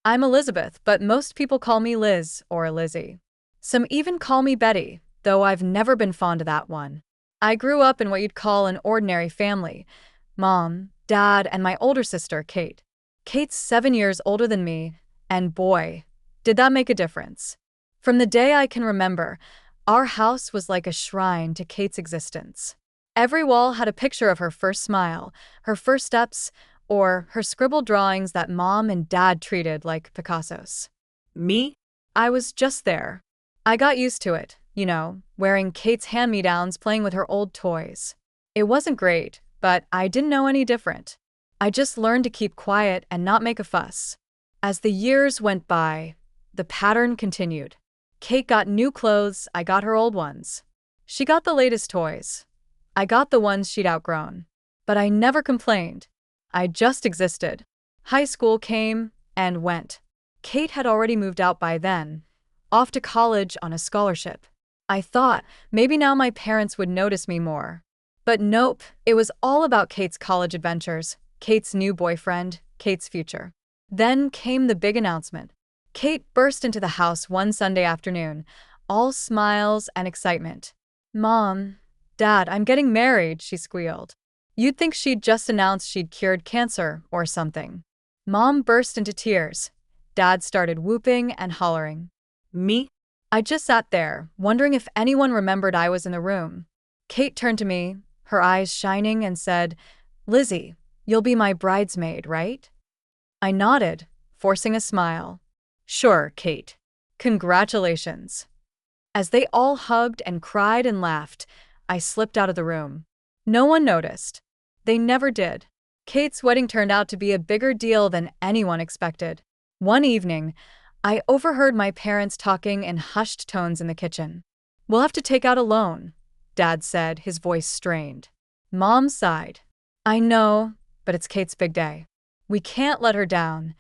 I'm Elizabeth, but most people call me Liz or Lizzie. Some even call me Betty, though I've never been fond of that one. I grew up in what you'd call an ordinary family. Mom, Dad, and my older sister, Kate. Kate's 7 years older than me, and boy, did that make a difference. From the day I can remember, our house was like a shrine to Kate's existence. Every wall had a picture of her first smile, her first steps, or her scribbled drawings that Mom and Dad treated like Picassos. Me? I was just there. I got used to it, wearing Kate's hand-me-downs, playing with her old toys. It wasn't great, but I didn't know any different. I just learned to keep quiet and not make a fuss. As the years went by, the pattern continued. Kate got new clothes, I got her old ones. She got the latest toys. I got the ones she'd outgrown. But I never complained. I just existed. High school came and went. Kate had already moved out by then, off to college on a scholarship. I thought maybe now my parents would notice me more. But nope, it was all about Kate's college adventures, Kate's new boyfriend, Kate's future. Then came the big announcement. Kate burst into the house one Sunday afternoon, all smiles and excitement. "Mom, Dad, I'm getting married," she squealed. You'd think she'd just announced she'd cured cancer or something. Mom burst into tears. Dad started whooping and hollering. Me? I just sat there, wondering if anyone remembered I was in the room. Kate turned to me, her eyes shining, and said, "Lizzie, you'll be my bridesmaid, right?" I nodded, forcing a smile. "Sure, Kate. Congratulations." As they all hugged and cried and laughed, I slipped out of the room. No one noticed. They never did. Kate's wedding turned out to be a bigger deal than anyone expected. One evening, I overheard my parents talking in hushed tones in the kitchen. "We'll have to take out a loan," Dad said, his voice strained. Mom sighed. "I know, but it's Kate's big day. We can't let her down."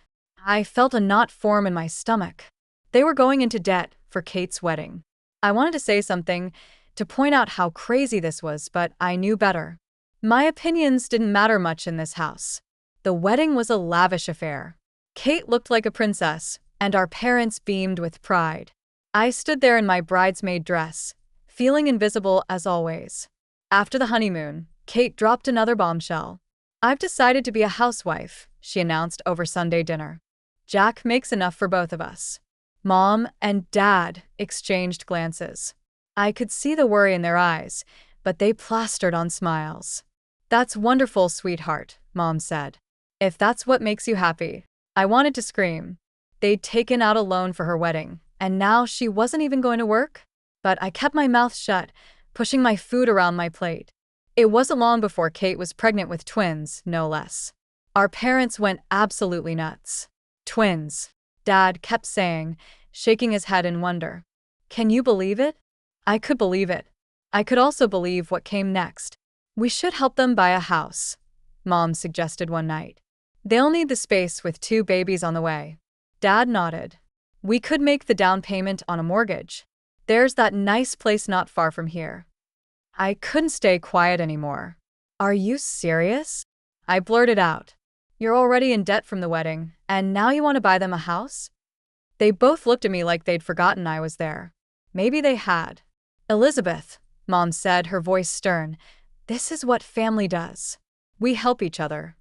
I felt a knot form in my stomach. They were going into debt for Kate's wedding. I wanted to say something, to point out how crazy this was, but I knew better. My opinions didn't matter much in this house. The wedding was a lavish affair. Kate looked like a princess, and our parents beamed with pride. I stood there in my bridesmaid dress, feeling invisible as always. After the honeymoon, Kate dropped another bombshell. "I've decided to be a housewife," she announced over Sunday dinner. "Jack makes enough for both of us." Mom and Dad exchanged glances. I could see the worry in their eyes, but they plastered on smiles. "That's wonderful, sweetheart," Mom said. "If that's what makes you happy." I wanted to scream. They'd taken out a loan for her wedding, and now she wasn't even going to work? But I kept my mouth shut, pushing my food around my plate. It wasn't long before Kate was pregnant with twins, no less. Our parents went absolutely nuts. "Twins," Dad kept saying, shaking his head in wonder. "Can you believe it?" I could believe it. I could also believe what came next. "We should help them buy a house," Mom suggested one night. "They'll need the space with 2 babies on the way." Dad nodded. "We could make the down payment on a mortgage. There's that nice place not far from here." I couldn't stay quiet anymore. "Are you serious?" I blurted out. "You're already in debt from the wedding, and now you want to buy them a house?" They both looked at me like they'd forgotten I was there. Maybe they had. "Elizabeth," Mom said, her voice stern, "this is what family does. We help each other."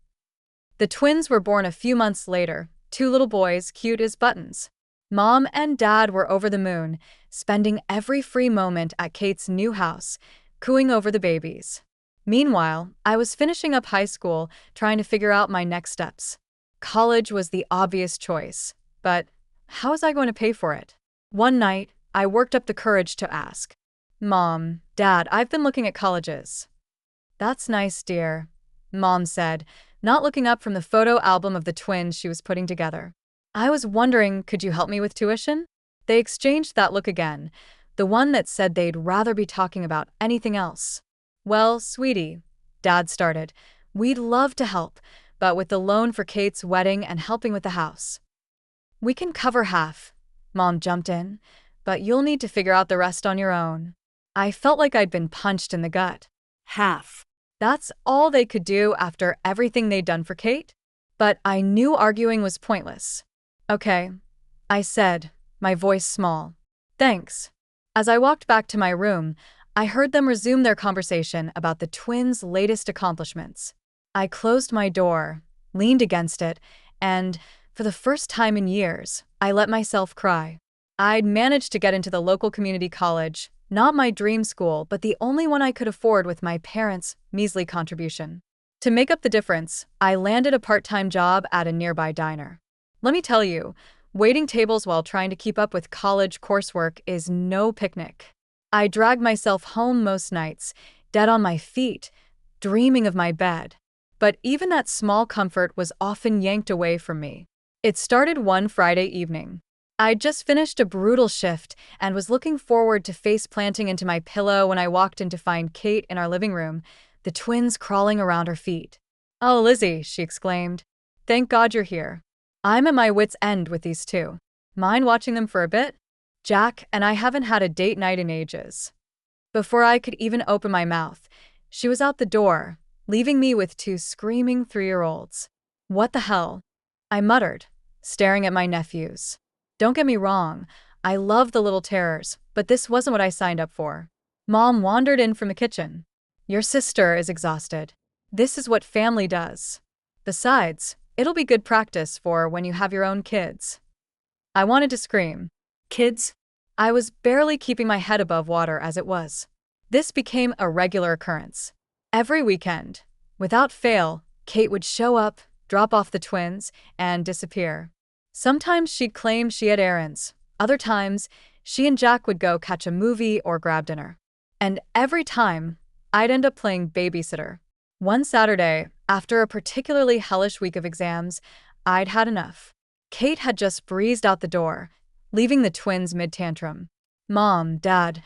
The twins were born a few months later, 2 little boys, cute as buttons. Mom and Dad were over the moon, spending every free moment at Kate's new house, cooing over the babies. Meanwhile, I was finishing up high school, trying to figure out my next steps. College was the obvious choice, but how was I going to pay for it? One night, I worked up the courage to ask. "Mom, Dad, I've been looking at colleges." "That's nice, dear," Mom said, not looking up from the photo album of the twins she was putting together. "I was wondering, could you help me with tuition?" They exchanged that look again, the one that said they'd rather be talking about anything else. "Well, sweetie," Dad started, "we'd love to help, but with the loan for Kate's wedding and helping with the house." "We can cover half," Mom jumped in, "but you'll need to figure out the rest on your own." I felt like I'd been punched in the gut. Half. That's all they could do after everything they'd done for Kate? But I knew arguing was pointless. Okay, I said, my voice small. Thanks. As I walked back to my room, I heard them resume their conversation about the twins' latest accomplishments. I closed my door, leaned against it, and, for the first time in years, I let myself cry. I'd managed to get into the local community college, not my dream school, but the only one I could afford with my parents' measly contribution. To make up the difference, I landed a part-time job at a nearby diner. Let me tell you, waiting tables while trying to keep up with college coursework is no picnic. I dragged myself home most nights, dead on my feet, dreaming of my bed. But even that small comfort was often yanked away from me. It started one Friday evening. I'd just finished a brutal shift and was looking forward to face planting into my pillow when I walked in to find Kate in our living room, the twins crawling around her feet. "Oh, Lizzie," she exclaimed. "Thank God you're here. I'm at my wits' end with these two. Mind watching them for a bit? Jack and I haven't had a date night in ages." Before I could even open my mouth, she was out the door, leaving me with two screaming 3-year-olds. "What the hell?" I muttered, staring at my nephews. Don't get me wrong, I love the little terrors, but this wasn't what I signed up for. Mom wandered in from the kitchen. "Your sister is exhausted. This is what family does. Besides, it'll be good practice for when you have your own kids." I wanted to scream. Kids? I was barely keeping my head above water as it was. This became a regular occurrence. Every weekend, without fail, Kate would show up, drop off the twins, and disappear. Sometimes she'd claim she had errands. Other times, she and Jack would go catch a movie or grab dinner. And every time, I'd end up playing babysitter. One Saturday, after a particularly hellish week of exams, I'd had enough. Kate had just breezed out the door, leaving the twins mid-tantrum. "Mom, Dad,"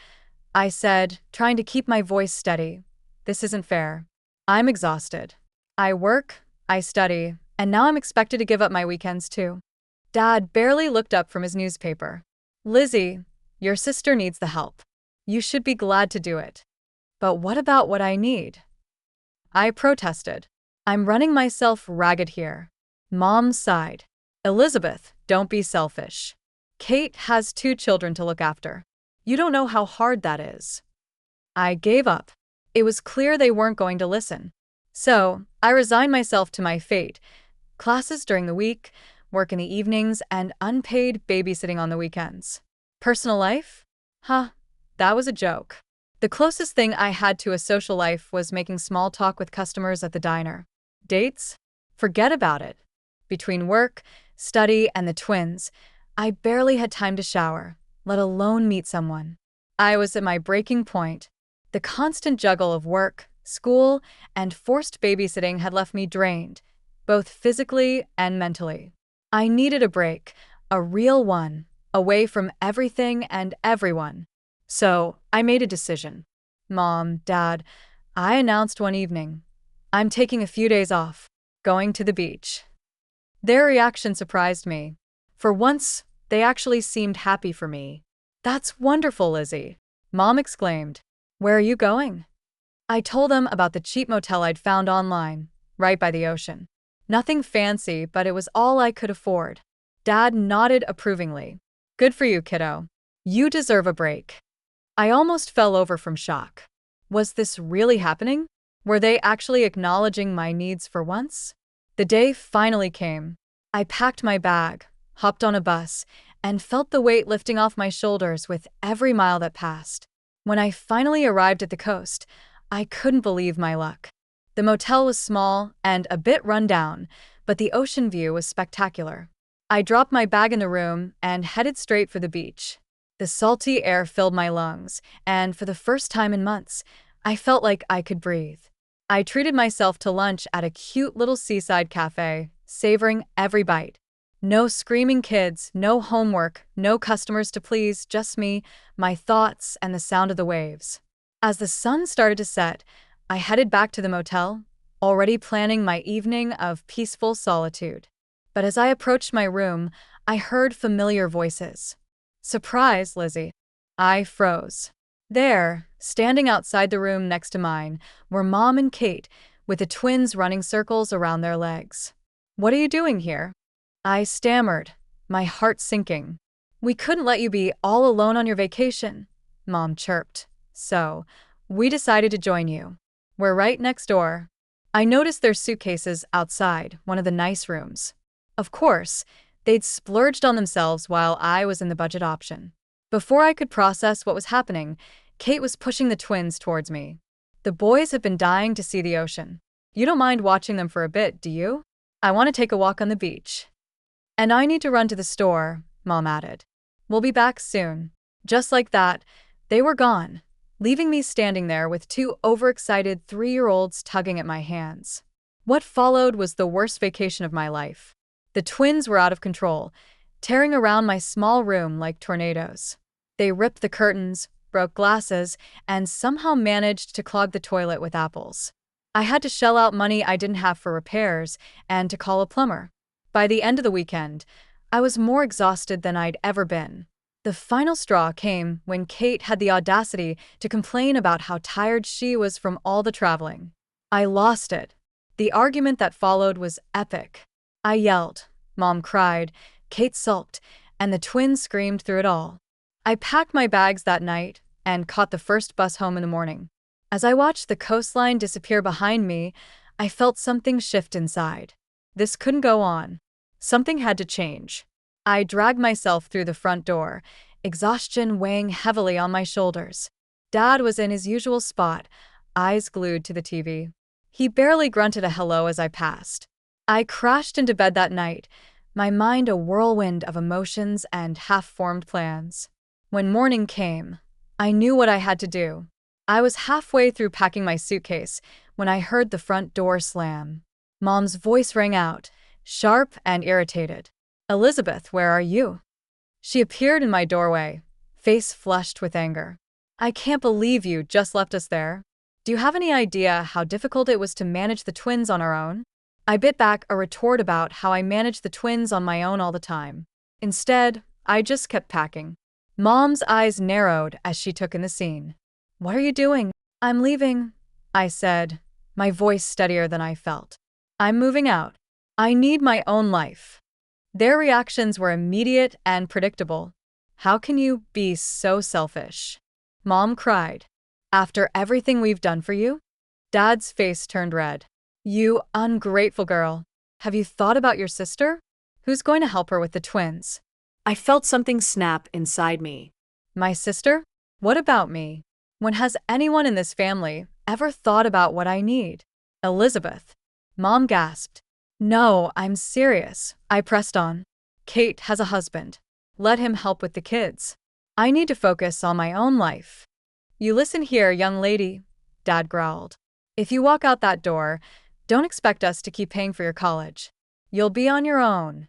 I said, trying to keep my voice steady. "This isn't fair. I'm exhausted. I work, I study, and now I'm expected to give up my weekends too." Dad barely looked up from his newspaper. "Lizzie, your sister needs the help. You should be glad to do it." "But what about what I need?" I protested. "I'm running myself ragged here." Mom sighed. "Elizabeth, don't be selfish. Kate has 2 children to look after. You don't know how hard that is." I gave up. It was clear they weren't going to listen. So, I resigned myself to my fate. Classes during the week, work in the evenings, and unpaid babysitting on the weekends. Personal life? That was a joke. The closest thing I had to a social life was making small talk with customers at the diner. Dates? Forget about it. Between work, study, and the twins, I barely had time to shower, let alone meet someone. I was at my breaking point. The constant juggle of work, school, and forced babysitting had left me drained, both physically and mentally. I needed a break, a real one, away from everything and everyone. So, I made a decision. "Mom, Dad," I announced one evening, "I'm taking a few days off, going to the beach." Their reaction surprised me. For once, they actually seemed happy for me. "That's wonderful, Lizzie," Mom exclaimed. "Where are you going?" I told them about the cheap motel I'd found online, right by the ocean. Nothing fancy, but it was all I could afford. Dad nodded approvingly. "Good for you, kiddo. You deserve a break." I almost fell over from shock. Was this really happening? Were they actually acknowledging my needs for once? The day finally came. I packed my bag, hopped on a bus, and felt the weight lifting off my shoulders with every mile that passed. When I finally arrived at the coast, I couldn't believe my luck. The motel was small and a bit run down, but the ocean view was spectacular. I dropped my bag in the room and headed straight for the beach. The salty air filled my lungs, and for the first time in months, I felt like I could breathe. I treated myself to lunch at a cute little seaside cafe, savoring every bite. No screaming kids, no homework, no customers to please, just me, my thoughts, and the sound of the waves. As the sun started to set, I headed back to the motel, already planning my evening of peaceful solitude. But as I approached my room, I heard familiar voices. "Surprise, Lizzie." I froze. There, standing outside the room next to mine, were Mom and Kate, with the twins running circles around their legs. "What are you doing here?" I stammered, my heart sinking. We couldn't let you be all alone on your vacation, Mom chirped. So, we decided to join you. We're right next door. I noticed their suitcases outside one of the nice rooms. Of course, they'd splurged on themselves while I was in the budget option. Before I could process what was happening, Kate was pushing the twins towards me. The boys have been dying to see the ocean. You don't mind watching them for a bit, do you? I want to take a walk on the beach. And I need to run to the store, Mom added. We'll be back soon. Just like that, they were gone, leaving me standing there with two overexcited 3-year-olds tugging at my hands. What followed was the worst vacation of my life. The twins were out of control, tearing around my small room like tornadoes. They ripped the curtains, broke glasses, and somehow managed to clog the toilet with apples. I had to shell out money I didn't have for repairs and to call a plumber. By the end of the weekend, I was more exhausted than I'd ever been. The final straw came when Kate had the audacity to complain about how tired she was from all the traveling. I lost it. The argument that followed was epic. I yelled, Mom cried, Kate sulked, and the twins screamed through it all. I packed my bags that night and caught the first bus home in the morning. As I watched the coastline disappear behind me, I felt something shift inside. This couldn't go on. Something had to change. I dragged myself through the front door, exhaustion weighing heavily on my shoulders. Dad was in his usual spot, eyes glued to the TV. He barely grunted a hello as I passed. I crashed into bed that night, my mind a whirlwind of emotions and half-formed plans. When morning came, I knew what I had to do. I was halfway through packing my suitcase when I heard the front door slam. Mom's voice rang out, sharp and irritated. Elizabeth, where are you? She appeared in my doorway, face flushed with anger. I can't believe you just left us there. Do you have any idea how difficult it was to manage the twins on our own? I bit back a retort about how I managed the twins on my own all the time. Instead, I just kept packing. Mom's eyes narrowed as she took in the scene. What are you doing? I'm leaving, I said, my voice steadier than I felt. I'm moving out. I need my own life. Their reactions were immediate and predictable. How can you be so selfish? Mom cried. After everything we've done for you? Dad's face turned red. You ungrateful girl. Have you thought about your sister? Who's going to help her with the twins? I felt something snap inside me. My sister? What about me? When has anyone in this family ever thought about what I need? Elizabeth. Mom gasped. No, I'm serious. I pressed on. Kate has a husband. Let him help with the kids. I need to focus on my own life. You listen here, young lady, Dad growled. If you walk out that door, don't expect us to keep paying for your college. You'll be on your own.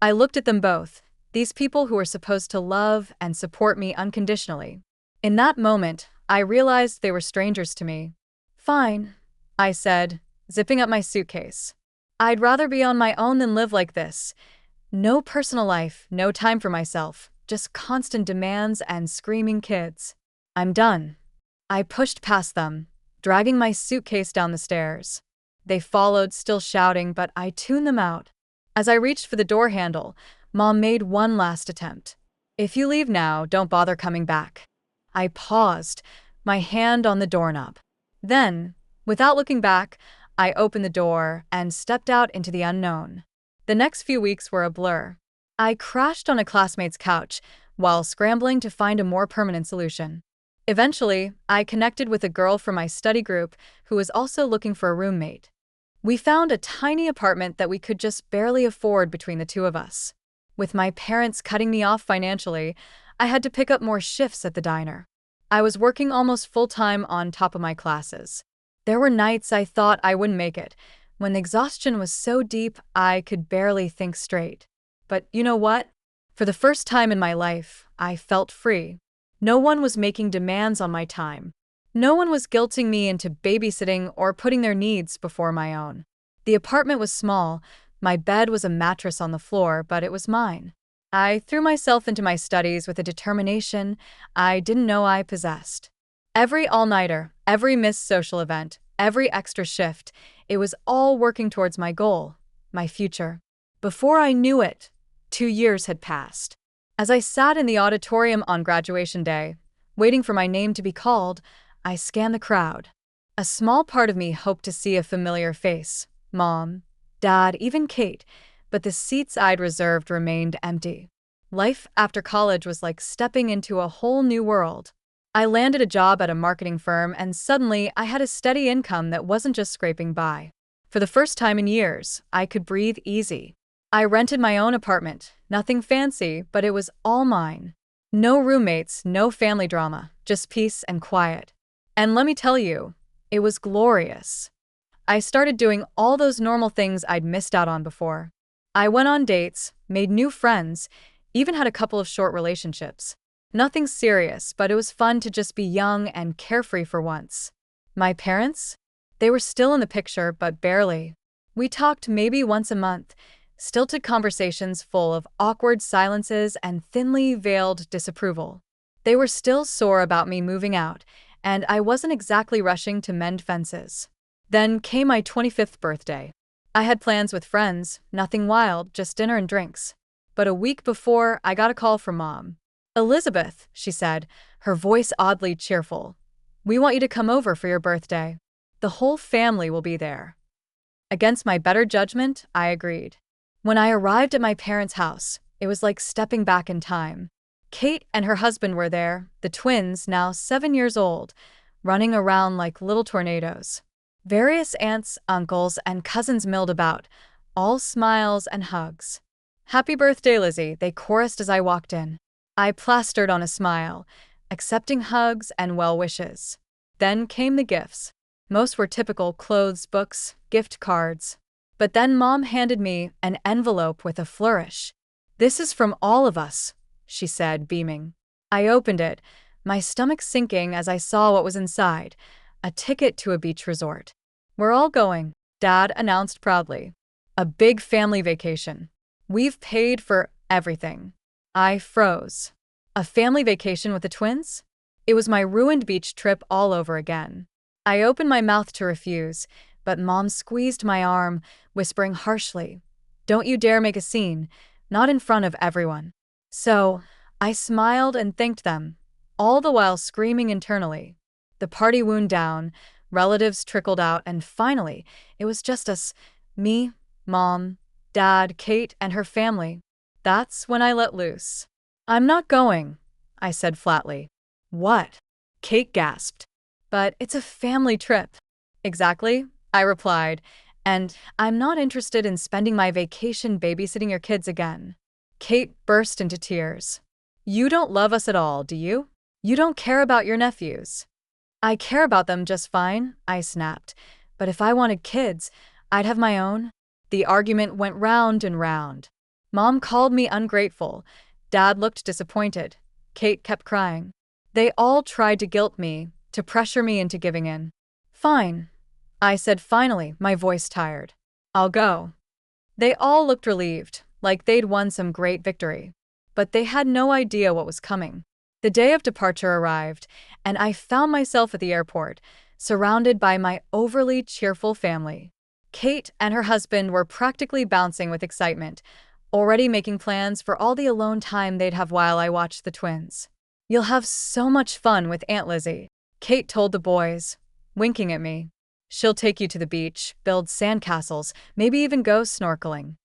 I looked at them both, these people who were supposed to love and support me unconditionally. In that moment, I realized they were strangers to me. Fine, I said, zipping up my suitcase. I'd rather be on my own than live like this. No personal life, no time for myself, just constant demands and screaming kids. I'm done. I pushed past them, dragging my suitcase down the stairs. They followed, still shouting, but I tuned them out. As I reached for the door handle, Mom made one last attempt. If you leave now, don't bother coming back. I paused, my hand on the doorknob. Then, without looking back, I opened the door and stepped out into the unknown. The next few weeks were a blur. I crashed on a classmate's couch while scrambling to find a more permanent solution. Eventually, I connected with a girl from my study group who was also looking for a roommate. We found a tiny apartment that we could just barely afford between the two of us. With my parents cutting me off financially, I had to pick up more shifts at the diner. I was working almost full-time on top of my classes. There were nights I thought I wouldn't make it, when the exhaustion was so deep I could barely think straight. But you know what? For the first time in my life, I felt free. No one was making demands on my time. No one was guilting me into babysitting or putting their needs before my own. The apartment was small, my bed was a mattress on the floor, but it was mine. I threw myself into my studies with a determination I didn't know I possessed. Every all-nighter, every missed social event, every extra shift, it was all working towards my goal, my future. Before I knew it, 2 years had passed. As I sat in the auditorium on graduation day, waiting for my name to be called, I scanned the crowd. A small part of me hoped to see a familiar face, Mom, Dad, even Kate, but the seats I'd reserved remained empty. Life after college was like stepping into a whole new world. I landed a job at a marketing firm, and suddenly I had a steady income that wasn't just scraping by. For the first time in years, I could breathe easy. I rented my own apartment, nothing fancy, but it was all mine. No roommates, no family drama, just peace and quiet. And let me tell you, it was glorious. I started doing all those normal things I'd missed out on before. I went on dates, made new friends, even had a couple of short relationships. Nothing serious, but it was fun to just be young and carefree for once. My parents? They were still in the picture, but barely. We talked maybe once a month, stilted conversations full of awkward silences and thinly veiled disapproval. They were still sore about me moving out, and I wasn't exactly rushing to mend fences. Then came my 25th birthday. I had plans with friends, nothing wild, just dinner and drinks. But a week before, I got a call from Mom. "Elizabeth," she said, her voice oddly cheerful. "We want you to come over for your birthday. The whole family will be there." Against my better judgment, I agreed. When I arrived at my parents' house, it was like stepping back in time. Kate and her husband were there, the twins, now 7 years old, running around like little tornadoes. Various aunts, uncles, and cousins milled about, all smiles and hugs. "Happy birthday, Lizzie," they chorused as I walked in. I plastered on a smile, accepting hugs and well wishes. Then came the gifts. Most were typical clothes, books, gift cards. But then Mom handed me an envelope with a flourish. "This is from all of us," she said, beaming. I opened it, my stomach sinking as I saw what was inside: a ticket to a beach resort. "We're all going," Dad announced proudly. "A big family vacation. We've paid for everything." I froze. A family vacation with the twins? It was my ruined beach trip all over again. I opened my mouth to refuse, but Mom squeezed my arm, whispering harshly, "Don't you dare make a scene, not in front of everyone." So, I smiled and thanked them, all the while screaming internally. The party wound down, relatives trickled out, and finally, it was just us, me, Mom, Dad, Kate, and her family. That's when I let loose. "I'm not going," I said flatly. "What?" Kate gasped. "But it's a family trip." "Exactly," I replied, "and I'm not interested in spending my vacation babysitting your kids again." Kate burst into tears. "You don't love us at all, do you? You don't care about your nephews?" "I care about them just fine," I snapped. "But if I wanted kids, I'd have my own." The argument went round and round. Mom called me ungrateful. Dad looked disappointed. Kate kept crying. They all tried to guilt me, to pressure me into giving in. "Fine," I said finally, my voice tired. "I'll go." They all looked relieved, like they'd won some great victory. But they had no idea what was coming. The day of departure arrived, and I found myself at the airport, surrounded by my overly cheerful family. Kate and her husband were practically bouncing with excitement, already making plans for all the alone time they'd have while I watched the twins. "You'll have so much fun with Aunt Lizzie," Kate told the boys, winking at me. "She'll take you to the beach, build sandcastles, maybe even go snorkeling."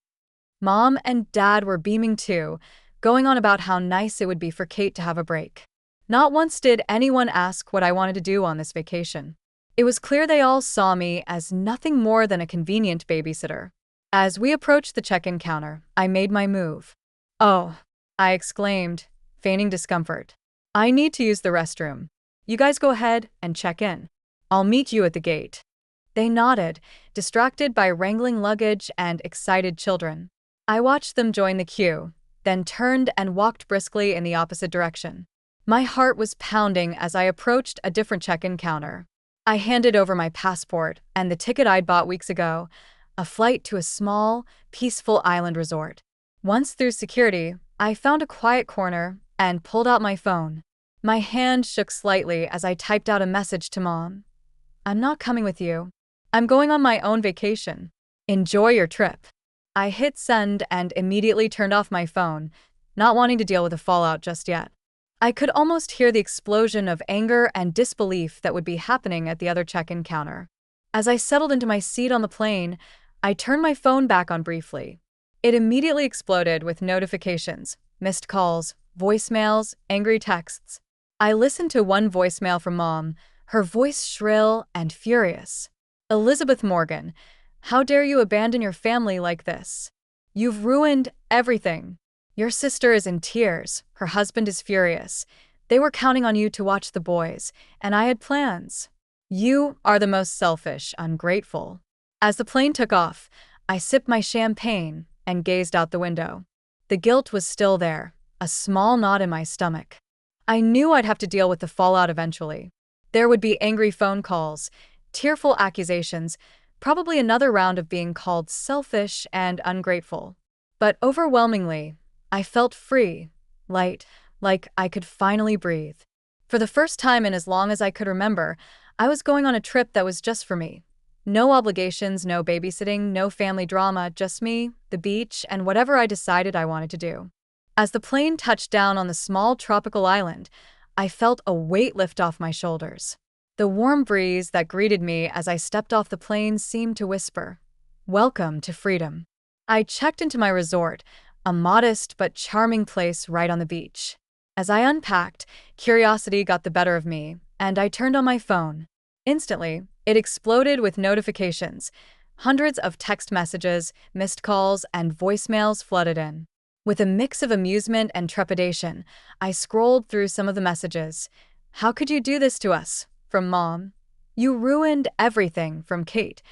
Mom and Dad were beaming too, going on about how nice it would be for Kate to have a break. Not once did anyone ask what I wanted to do on this vacation. It was clear they all saw me as nothing more than a convenient babysitter. As we approached the check-in counter, I made my move. "Oh," I exclaimed, feigning discomfort. "I need to use the restroom. You guys go ahead and check in. I'll meet you at the gate." They nodded, distracted by wrangling luggage and excited children. I watched them join the queue, then turned and walked briskly in the opposite direction. My heart was pounding as I approached a different check-in counter. I handed over my passport and the ticket I'd bought weeks ago, a flight to a small, peaceful island resort. Once through security, I found a quiet corner and pulled out my phone. My hand shook slightly as I typed out a message to Mom. "I'm not coming with you. I'm going on my own vacation. Enjoy your trip." I hit send and immediately turned off my phone, not wanting to deal with the fallout just yet. I could almost hear the explosion of anger and disbelief that would be happening at the other check-in counter. As I settled into my seat on the plane, I turned my phone back on briefly. It immediately exploded with notifications, missed calls, voicemails, angry texts. I listened to one voicemail from Mom, her voice shrill and furious. "Elizabeth Morgan, how dare you abandon your family like this? You've ruined everything. Your sister is in tears, her husband is furious. They were counting on you to watch the boys, and I had plans. You are the most selfish, ungrateful." As the plane took off, I sipped my champagne and gazed out the window. The guilt was still there, a small knot in my stomach. I knew I'd have to deal with the fallout eventually. There would be angry phone calls, tearful accusations, probably another round of being called selfish and ungrateful. But overwhelmingly, I felt free, light, like I could finally breathe. For the first time in as long as I could remember, I was going on a trip that was just for me. No obligations, no babysitting, no family drama, just me, the beach, and whatever I decided I wanted to do. As the plane touched down on the small tropical island, I felt a weight lift off my shoulders. The warm breeze that greeted me as I stepped off the plane seemed to whisper, "Welcome to freedom." I checked into my resort, a modest but charming place right on the beach. As I unpacked, curiosity got the better of me, and I turned on my phone. Instantly, it exploded with notifications. Hundreds of text messages, missed calls, and voicemails flooded in. With a mix of amusement and trepidation, I scrolled through some of the messages. "How could you do this to us?" from Mom. "You ruined everything," from Kate.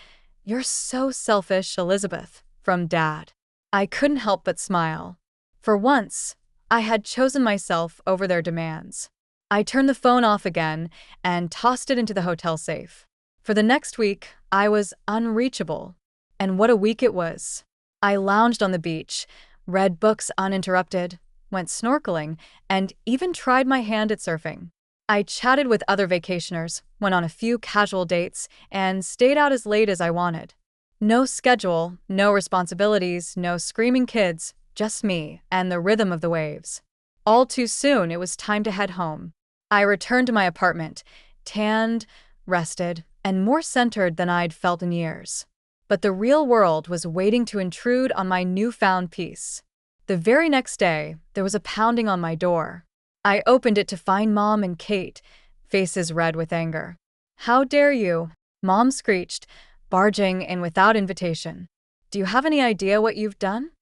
"You're so selfish, Elizabeth," from Dad. I couldn't help but smile. For once, I had chosen myself over their demands. I turned the phone off again and tossed it into the hotel safe. For the next week, I was unreachable. And what a week it was. I lounged on the beach, read books uninterrupted, went snorkeling, and even tried my hand at surfing. I chatted with other vacationers, went on a few casual dates, and stayed out as late as I wanted. No schedule, no responsibilities, no screaming kids, just me and the rhythm of the waves. All too soon, it was time to head home. I returned to my apartment, tanned, rested, and more centered than I'd felt in years. But the real world was waiting to intrude on my newfound peace. The very next day, there was a pounding on my door. I opened it to find Mom and Kate, faces red with anger. "How dare you?" Mom screeched, barging in without invitation. "Do you have any idea what you've done?"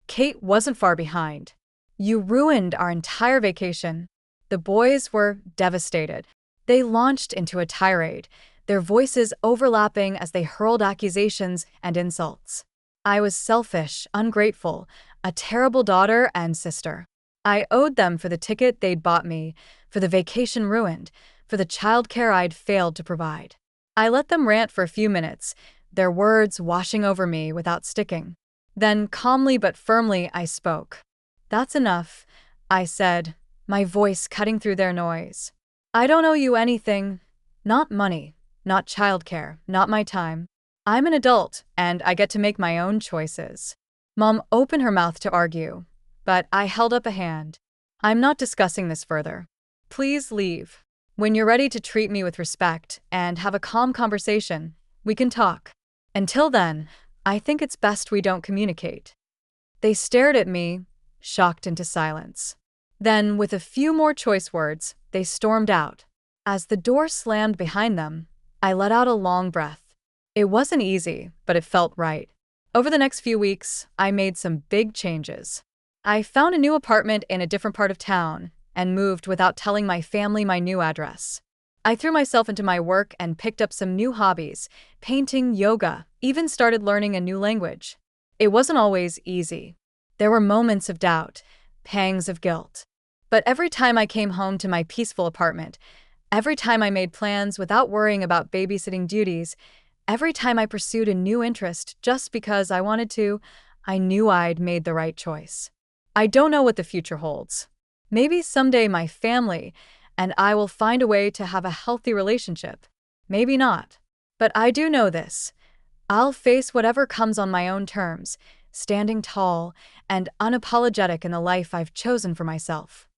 Kate wasn't far behind. "You ruined our entire vacation." The boys were devastated. They launched into a tirade, their voices overlapping as they hurled accusations and insults. I was selfish, ungrateful, a terrible daughter and sister. I owed them for the ticket they'd bought me, for the vacation ruined, for the childcare I'd failed to provide. I let them rant for a few minutes, their words washing over me without sticking. Then, calmly but firmly, I spoke. "That's enough," I said, my voice cutting through their noise. "I don't owe you anything. Not money, not childcare, not my time. I'm an adult, and I get to make my own choices." Mom opened her mouth to argue, but I held up a hand. "I'm not discussing this further. Please leave. When you're ready to treat me with respect and have a calm conversation, we can talk. Until then, I think it's best we don't communicate." They stared at me, shocked into silence. Then, with a few more choice words, they stormed out. As the door slammed behind them, I let out a long breath. It wasn't easy, but it felt right. Over the next few weeks, I made some big changes. I found a new apartment in a different part of town and moved without telling my family my new address. I threw myself into my work and picked up some new hobbies, painting, yoga, even started learning a new language. It wasn't always easy. There were moments of doubt, pangs of guilt. But every time I came home to my peaceful apartment, every time I made plans without worrying about babysitting duties, every time I pursued a new interest just because I wanted to, I knew I'd made the right choice. I don't know what the future holds. Maybe someday my family and I will find a way to have a healthy relationship. Maybe not. But I do know this. I'll face whatever comes on my own terms, standing tall and unapologetic in the life I've chosen for myself.